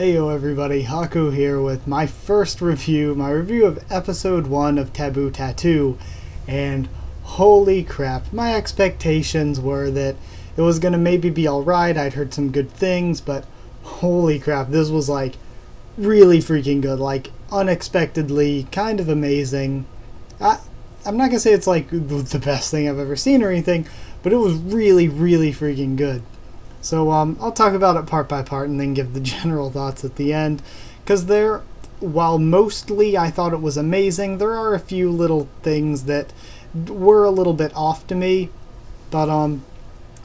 Heyo everybody, Haku here with my first review, my review of episode 1 of Taboo Tattoo, and holy crap, my expectations were that it was gonna maybe be alright. I'd heard some good things, but holy crap, this was like really freaking good, like unexpectedly kind of amazing. I'm not gonna say it's like the best thing I've ever seen or anything, but it was really freaking good. So I'll talk about it part by part and then give the general thoughts at the end. Because while mostly I thought it was amazing, there are a few little things that were a little bit off to me. But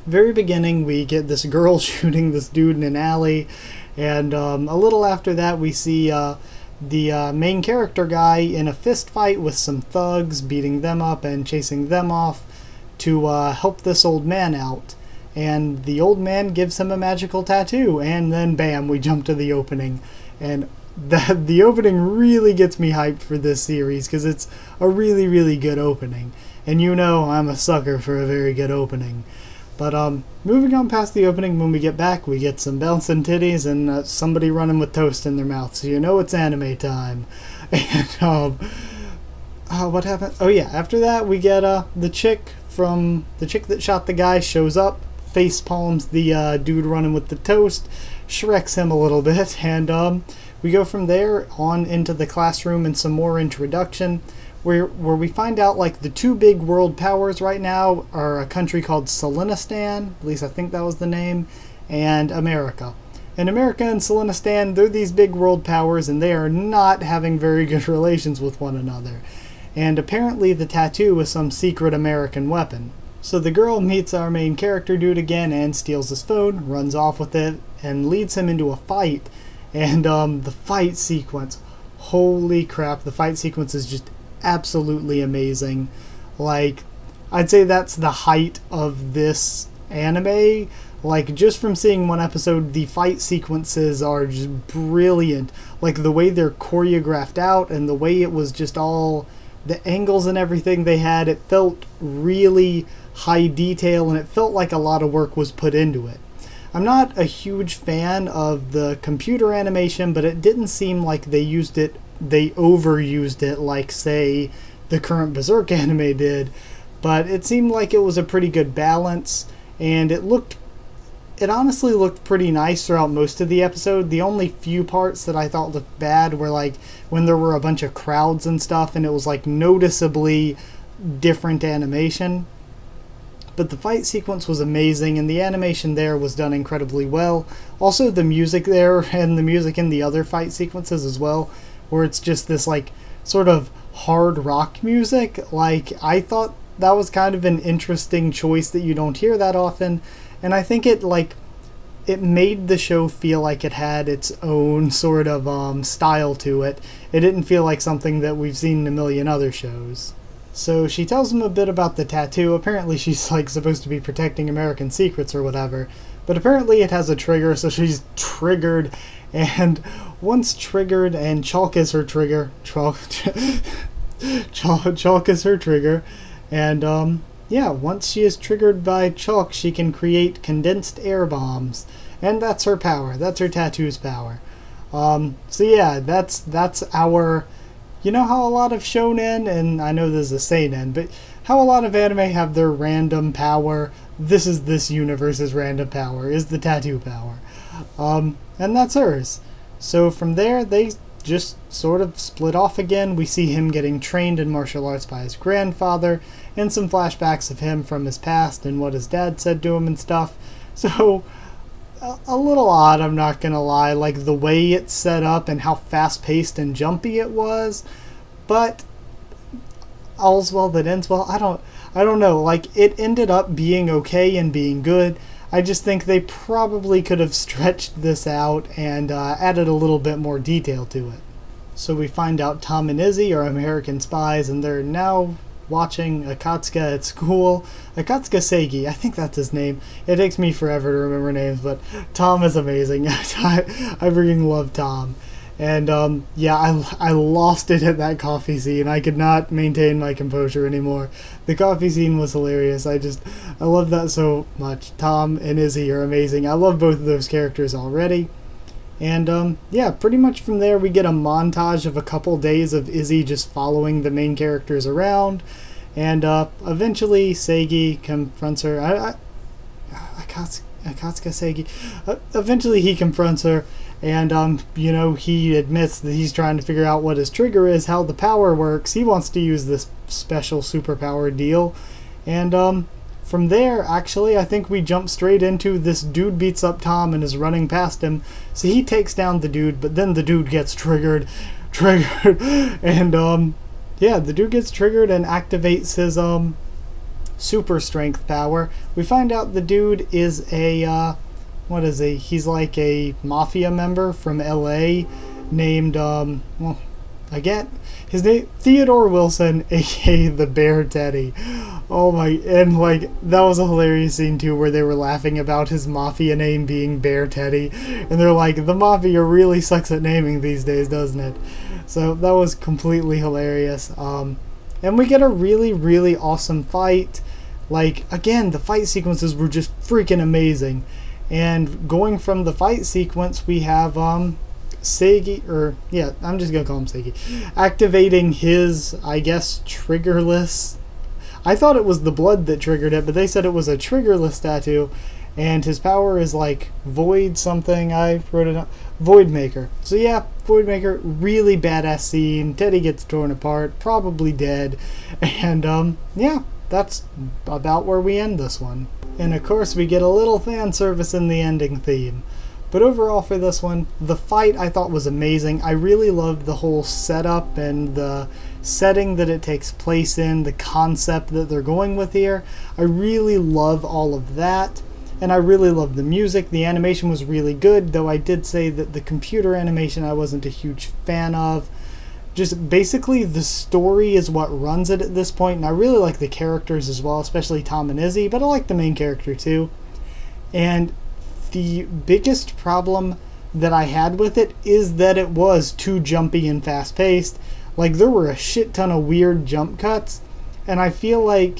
very beginning we get this girl shooting this dude in an alley. And a little after that we see the main character guy in a fist fight with some thugs, beating them up and chasing them off to help this old man out. And the old man gives him a magical tattoo, and then bam, we jump to the opening. And the opening really gets me hyped for this series, because it's a really good opening. And you know I'm a sucker for a very good opening. But moving on past the opening, when we get back, we get some bouncing titties and somebody running with toast in their mouth, so you know it's anime time. And what happened? Oh yeah, after that we get the chick that shot the guy shows up, face palms the dude running with the toast, shreks him a little bit, and we go from there on into the classroom and some more introduction, where we find out like the two big world powers right now are a country called Selenistan, at least I think that was the name, and America. And America and Selenistan, they're these big world powers, and they are not having very good relations with one another. And apparently the tattoo is some secret American weapon. So the girl meets our main character dude again and steals his phone, runs off with it, and leads him into a fight. And the fight sequence, holy crap, the fight sequence is just absolutely amazing. Like, I'd say that's the height of this anime. Like, just from seeing one episode, the fight sequences are just brilliant. Like, the way they're choreographed out and the way it was just all, the angles and everything they had, it felt really high detail, and it felt like a lot of work was put into it. I'm not a huge fan of the computer animation, but it didn't seem like they overused it like, say, the current Berserk anime did. But it seemed like it was a pretty good balance, and it honestly looked pretty nice throughout most of the episode. The only few parts that I thought looked bad were like when there were a bunch of crowds and stuff, and it was like noticeably different animation. But the fight sequence was amazing, and the animation there was done incredibly well. Also the music there, and the music in the other fight sequences as well, where it's just this like sort of hard rock music. Like, I thought that was kind of an interesting choice that you don't hear that often, and I think it made the show feel like it had its own sort of style to it. It didn't feel like something that we've seen in a million other shows. So she tells him a bit about the tattoo. Apparently she's like supposed to be protecting American secrets or whatever. But apparently it has a trigger, so she's triggered. And once triggered, and Chalk is her trigger. Chalk is her trigger. And yeah, once she is triggered by Chalk, she can create condensed air bombs. And that's her power. That's her tattoo's power. So yeah, that's our... You know how a lot of shonen, and I know this is a seinen, but how a lot of anime have their random power? This is this universe's random power, is the tattoo power. And that's hers. So from there, they just sort of split off again. We see him getting trained in martial arts by his grandfather, and some flashbacks of him from his past and what his dad said to him and stuff. So, a little odd, I'm not gonna lie, like the way it's set up and how fast-paced and jumpy it was, but all's well that ends well. I don't know, like, it ended up being okay and being good. I just think they probably could have stretched this out and added a little bit more detail to it. So we find out Tom and Izzy are American spies, and they're now watching Akatsuka at school. Akatsuka Seigi, I think that's his name. It takes me forever to remember names, but Tom is amazing. I freaking love Tom. And yeah, I lost it at that coffee scene. I could not maintain my composure anymore. The coffee scene was hilarious. I love that so much. Tom and Izzy are amazing. I love both of those characters already. And yeah, pretty much from there we get a montage of a couple days of Izzy just following the main characters around, and eventually Seigi confronts her. Akatsuka Seigi. Eventually he confronts her, and he admits that he's trying to figure out what his trigger is, how the power works. He wants to use this special superpower deal, and from there, actually, I think we jump straight into this dude beats up Tom and is running past him. So he takes down the dude, but then the dude gets triggered, and yeah, the dude gets triggered and activates his super strength power. We find out the dude is a what is he? He's like a mafia member from LA named again, his name Theodore Wilson, aka the Bear Teddy. Oh my, and like that was a hilarious scene too, where they were laughing about his mafia name being Bear Teddy, and they're like, the mafia really sucks at naming these days, doesn't it? So that was completely hilarious. And we get a really, really awesome fight. Like, again, the fight sequences were just freaking amazing. And going from the fight sequence, we have Seigi, or yeah, I'm just gonna call him Seigi, activating his, I guess, triggerless. I thought it was the blood that triggered it, but they said it was a triggerless tattoo, and his power is like Void something. I wrote it up. Void Maker. So yeah, Void Maker, really badass scene. Teddy gets torn apart, probably dead, and yeah, that's about where we end this one. And of course, we get a little fan service in the ending theme. But overall for this one, the fight I thought was amazing. I really loved the whole setup and the setting that it takes place in, the concept that they're going with here. I really love all of that. And I really love the music. The animation was really good, though I did say that the computer animation I wasn't a huge fan of. Just basically the story is what runs it at this point, and I really like the characters as well, especially Tom and Izzy, but I like the main character too. And the biggest problem that I had with it is that it was too jumpy and fast-paced. Like, there were a shit ton of weird jump cuts, and I feel like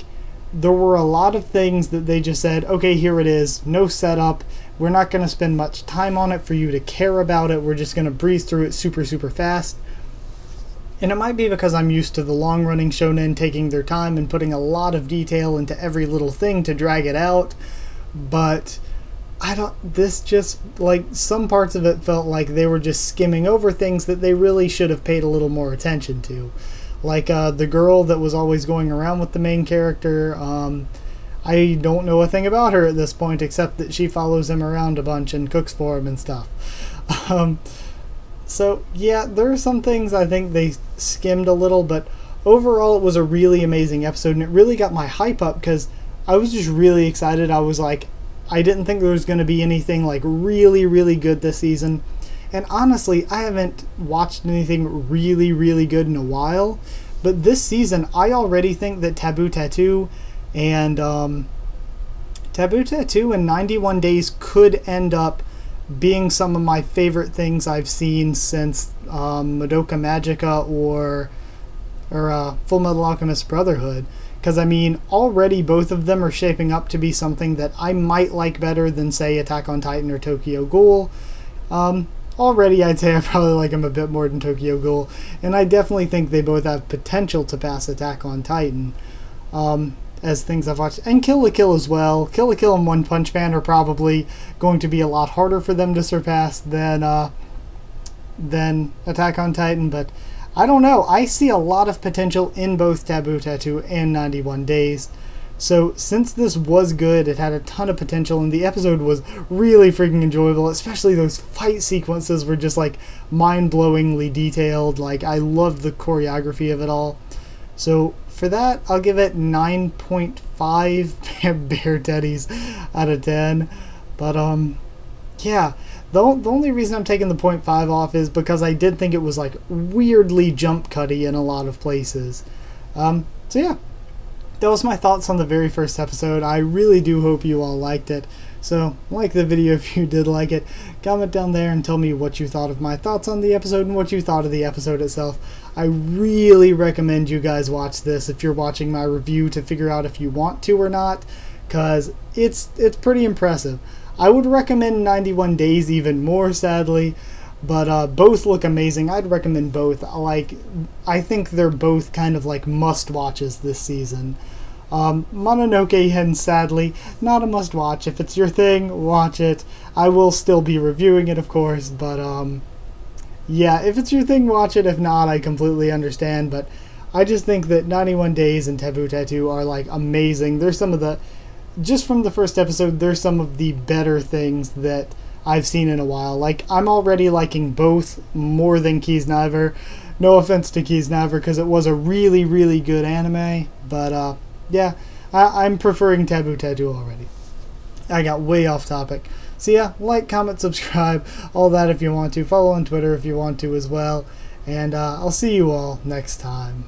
there were a lot of things that they just said, okay, here it is, no setup, we're not going to spend much time on it for you to care about it, we're just going to breeze through it super, super fast. And it might be because I'm used to the long-running shonen taking their time and putting a lot of detail into every little thing to drag it out, but this just, like, some parts of it felt like they were just skimming over things that they really should have paid a little more attention to. Like, the girl that was always going around with the main character, I don't know a thing about her at this point except that she follows him around a bunch and cooks for him and stuff. So, yeah, there are some things I think they skimmed a little, but overall it was a really amazing episode, and it really got my hype up because I was just really excited. I was like, I didn't think there was going to be anything like really, really good this season. And honestly, I haven't watched anything really, really good in a while. But this season, I already think that Taboo Tattoo and 91 Days could end up being some of my favorite things I've seen since Madoka Magica or Full Metal Alchemist Brotherhood. Because, I mean, already both of them are shaping up to be something that I might like better than, say, Attack on Titan or Tokyo Ghoul. Already, I'd say I probably like them a bit more than Tokyo Ghoul. And I definitely think they both have potential to pass Attack on Titan. As things I've watched. And Kill la Kill as well. Kill la Kill and One Punch Man are probably going to be a lot harder for them to surpass than Attack on Titan. But I don't know. I see a lot of potential in both Taboo Tattoo and 91 Days. So since this was good, it had a ton of potential, and the episode was really freaking enjoyable, especially those fight sequences were just like mind-blowingly detailed. Like, I loved the choreography of it all. So for that, I'll give it 9.5 Bear Teddies out of 10. But yeah, the only reason I'm taking the 0.5 off is because I did think it was like weirdly jump cutty in a lot of places. So yeah, that was my thoughts on the very first episode. I really do hope you all liked it. So like the video if you did like it. Comment down there and tell me what you thought of my thoughts on the episode and what you thought of the episode itself. I really recommend you guys watch this if you're watching my review to figure out if you want to or not, because it's pretty impressive. I would recommend 91 Days even more, sadly, but both look amazing. I'd recommend both. I think they're both kind of like must-watches this season. Mononoke Hen, sadly, not a must-watch. If it's your thing, watch it. I will still be reviewing it, of course, but yeah, if it's your thing, watch it. If not, I completely understand, but I just think that 91 Days and Taboo Tattoo are like amazing. They're some of the, just from the first episode, they're some of the better things that I've seen in a while. Like, I'm already liking both more than Kiznaiver. No offense to Kiznaiver, because it was a really, really good anime, but yeah, I'm preferring Taboo Tattoo already. I got way off topic. So yeah, like, comment, subscribe, all that if you want to. Follow on Twitter if you want to as well. And I'll see you all next time.